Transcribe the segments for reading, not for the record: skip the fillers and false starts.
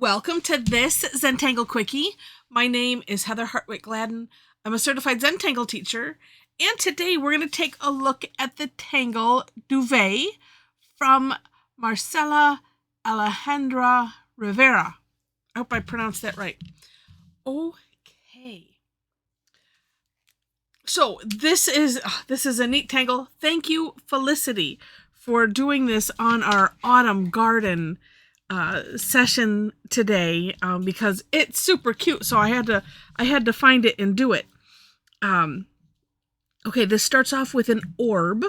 Welcome to this Zentangle Quickie. My name is Heather Hartwick Gladden. I'm a Certified Zentangle Teacher, and today we're going to take a look at the Tangle Duvet from Marcela, Alejandra, Rivera. I hope I pronounced that right. Okay. So this is a neat tangle. Thank you, Felicity, for doing this on our autumn garden session today, because it's super cute. So I had to find it and do it. Okay, this starts off with an orb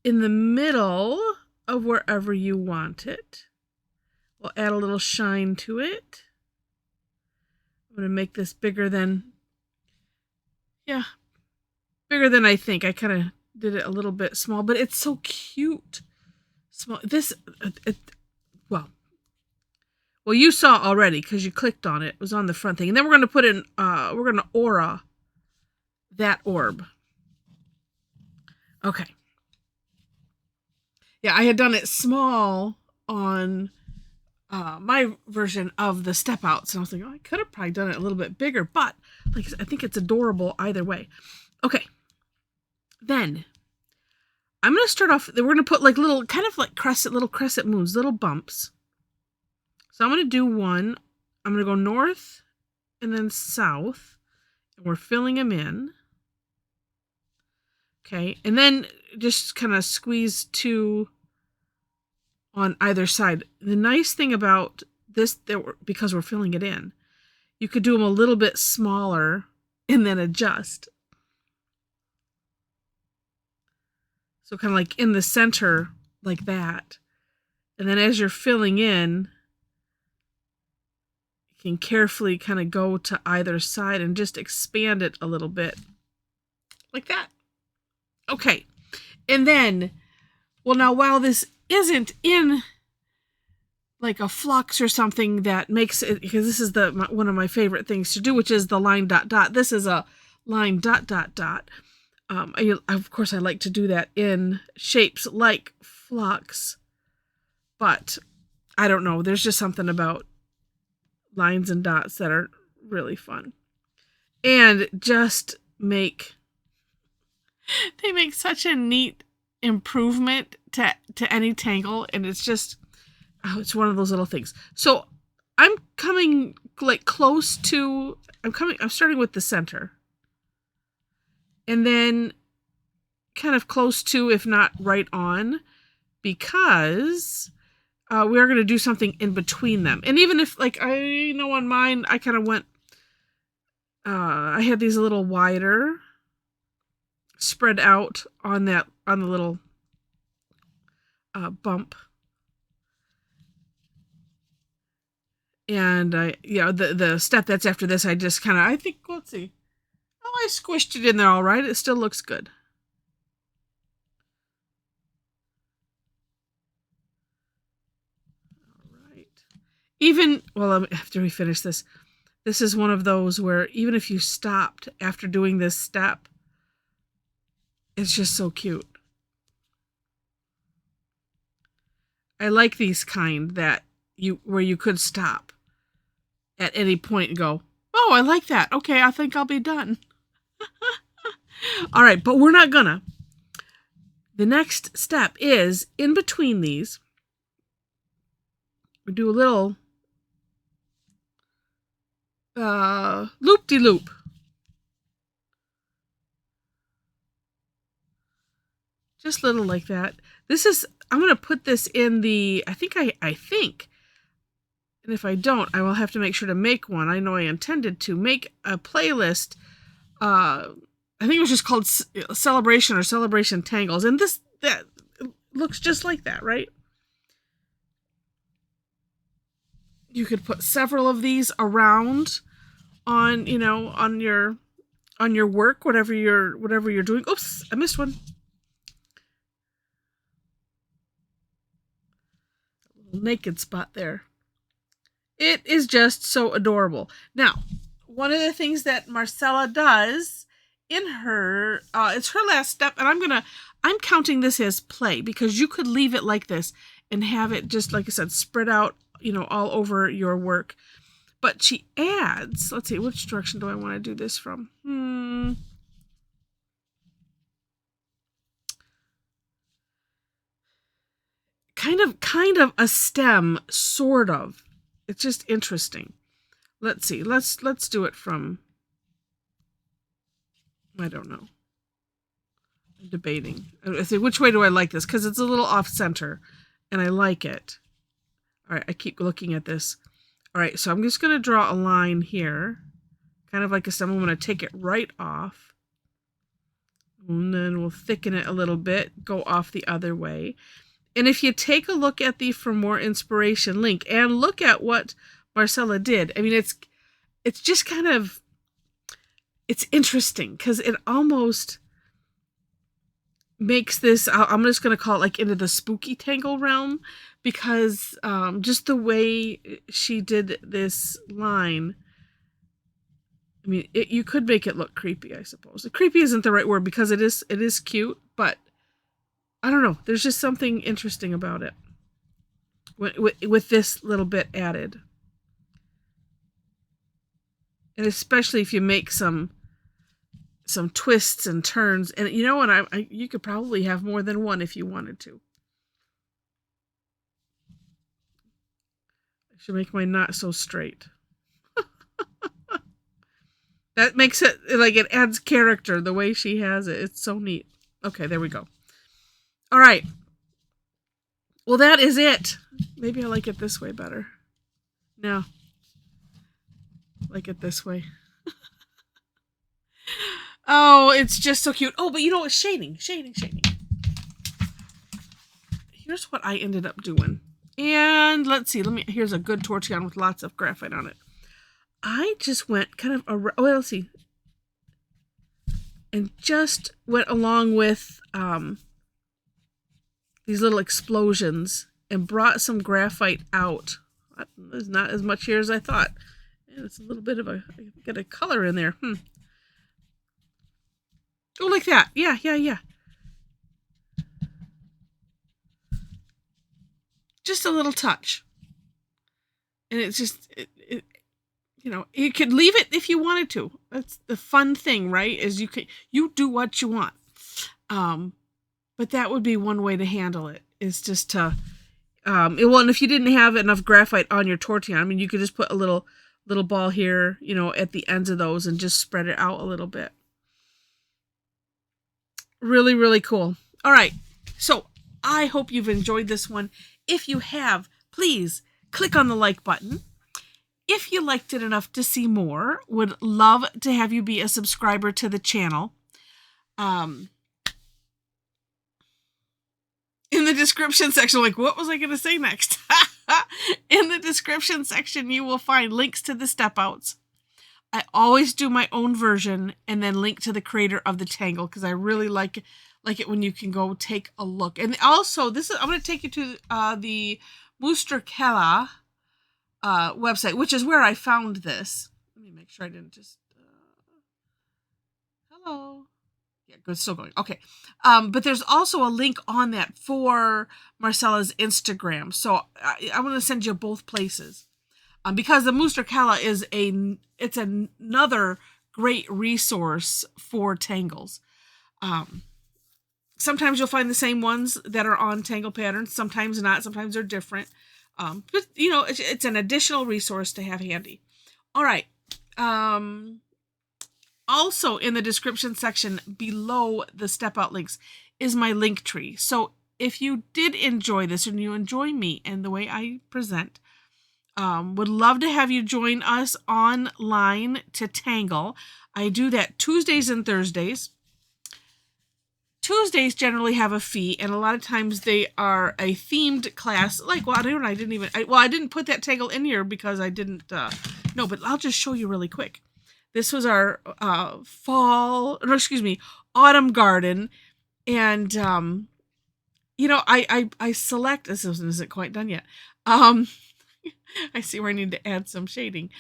in the middle of wherever you want it. We'll add a little shine to it. I'm going to make this bigger than I think. I kind of did it a little bit small, but it's so cute. Small. Well, you saw already because you clicked on it. It was on the front thing. And then we're going to put in, we're going to aura that orb. Okay. Yeah, I had done it small on my version of the step outs. And I was like, oh, I could have probably done it a little bit bigger, but like I think it's adorable either way. Okay. Then I'm going to start off, we're going to put like little crescent moons, little bumps. So I'm going to do one. I'm going to go north and then south. And we're filling them in. Okay. And then just kind of squeeze two on either side. The nice thing about this, because we're filling it in, you could do them a little bit smaller and then adjust. So kind of like in the center like that. And then as you're filling in, can carefully kind of go to either side and just expand it a little bit like that. Okay. And then, well, now while this isn't in like a flux or something that makes it, because this is one of my favorite things to do, which is the line dot dot. This is a line dot dot dot. Of course, I like to do that in shapes like flux, but I don't know. There's just something about lines and dots that are really fun and just they make such a neat improvement to any tangle. And it's just, it's one of those little things. So I'm coming like close to, I'm starting with the center and then kind of close to, if not right on, because we are going to do something in between them. And even if, like, I know on mine, I kind of went, I had these a little wider, spread out on the little bump. And the step that's after this, I just kind of, I think, let's see. Oh, I squished it in there all right. It still looks good. Even, well, after we finish this is one of those where even if you stopped after doing this step, it's just so cute. I like these kind where you could stop at any point and go, oh, I like that. Okay, I think I'll be done. All right, but we're not gonna. The next step is in between these, we do a little loop-de-loop. Just little like that. I'm going to put this in the, I think, and if I don't, I will have to make sure to make one. I know I intended to make a playlist. I think it was just called Celebration or Celebration Tangles. And that looks just like that, right? You could put several of these around on your work, whatever you're doing. Oops, I missed one. A little naked spot there. It is just so adorable. Now, one of the things that Marcela does in her, it's her last step, and I'm counting this as play because you could leave it like this and have it just, like I said, spread out all over your work. But she adds, let's see, which direction do I want to do this from? Kind of a stem, sort of. It's just interesting. Let's see. Let's do it from, I don't know. I'm debating. I say, which way do I like this? Because it's a little off center, and I like it. All right, I keep looking at this. All right, so I'm just going to draw a line here, kind of like a stem. I'm going to take it right off, and then we'll thicken it a little bit, go off the other way. And if you take a look at the For More Inspiration link and look at what Marcela did, I mean, it's just kind of, it's interesting because it almost makes this, I'm just going to call it like into the spooky tangle realm, because just the way she did this line, I mean, you could make it look creepy, I suppose. Creepy isn't the right word because it is cute, but I don't know. There's just something interesting about it with this little bit added. And especially if you make some twists and turns. And you could probably have more than one if you wanted to. I should make mine not so straight. That makes it, like, it adds character the way she has it. It's so neat. Okay, there we go. All right. Well, that is it. Maybe I like it this way better. No. Like it this way. Oh, it's just so cute. Oh, but it's shading. Here's what I ended up doing. And let's see. Here's a good tortillion with lots of graphite on it. I just went kind of around. Oh, let's see. And just went along with these little explosions and brought some graphite out. There's not as much here as I thought. And it's a little bit of get a color in there. Oh, like that. Yeah. Just a little touch. And it's just, you could leave it if you wanted to. That's the fun thing, right? Is you do what you want. But that would be one way to handle it, is just to, and if you didn't have enough graphite on your tortillion, I mean, you could just put a little ball here, at the ends of those and just spread it out a little bit. Really, really cool. All right. So I hope you've enjoyed this one. If you have, please click on the like button. If you liked it enough to see more, would love to have you be a subscriber to the channel. In the description section, like, what was I going to say next? In the description section, you will find links to the step outs. I always do my own version and then link to the creator of the tangle, because I really like it when you can go take a look. And also, I'm going to take you to the Musterkella website, which is where I found this. Let me make sure I didn't just... hello. Yeah, good. Still going. Okay. But there's also a link on that for Marcela's Instagram. So I'm going to send you both places. Because the Musterkella is it's another great resource for tangles. Sometimes you'll find the same ones that are on tangle patterns. Sometimes not. Sometimes they're different. But it's an additional resource to have handy. All right. Also in the description section below the step out links is my link tree. So if you did enjoy this and you enjoy me and the way I present, would love to have you join us online to tangle. I do that Tuesdays and Thursdays. Tuesdays generally have a fee, and a lot of times they are a themed class. Like, I didn't put that tangle in here because I didn't no, but I'll just show you really quick. This was our autumn garden, and I select, this isn't quite done yet. I see where I need to add some shading.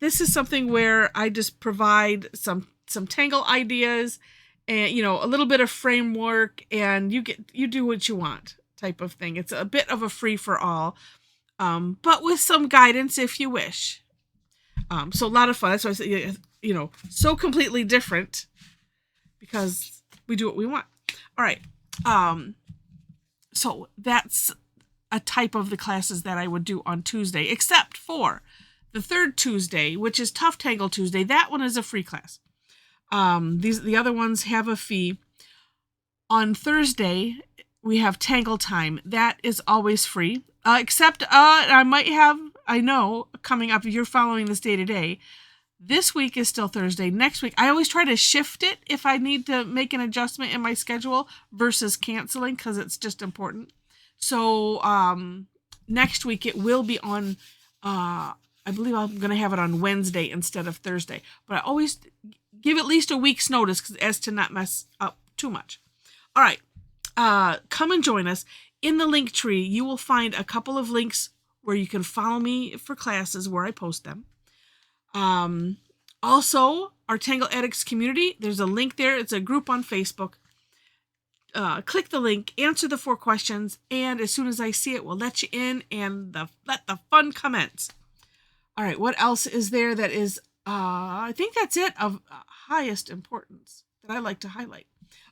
This is something where I just provide some tangle ideas and, a little bit of framework, and you do what you want type of thing. It's a bit of a free for all. but with some guidance if you wish. So a lot of fun. That's why I say, so completely different because we do what we want. All right. So that's a type of the classes that I would do on Tuesday, except for the third Tuesday, which is Tough Tangle Tuesday. That one is a free class. The other ones have a fee. On Thursday, we have Tangle Time. That is always free. Except I know coming up, if you're following this day to day, this week is still Thursday. Next week, I always try to shift it if I need to make an adjustment in my schedule versus canceling because it's just important. So next week it will be on, I believe I'm going to have it on Wednesday instead of Thursday. But I always give at least a week's notice as to not mess up too much. All right. Come and join us. In the link tree, you will find a couple of links where you can follow me for classes where I post them. Also, our Tangle Addicts community, there's a link there. It's a group on Facebook. Click the link, answer the 4 questions, and as soon as I see it, we'll let you in and let the fun commence. All right, what else is there that is, I think that's it, of highest importance that I like to highlight.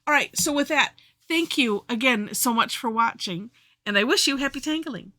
All right, so with that, thank you again so much for watching, and I wish you happy tangling.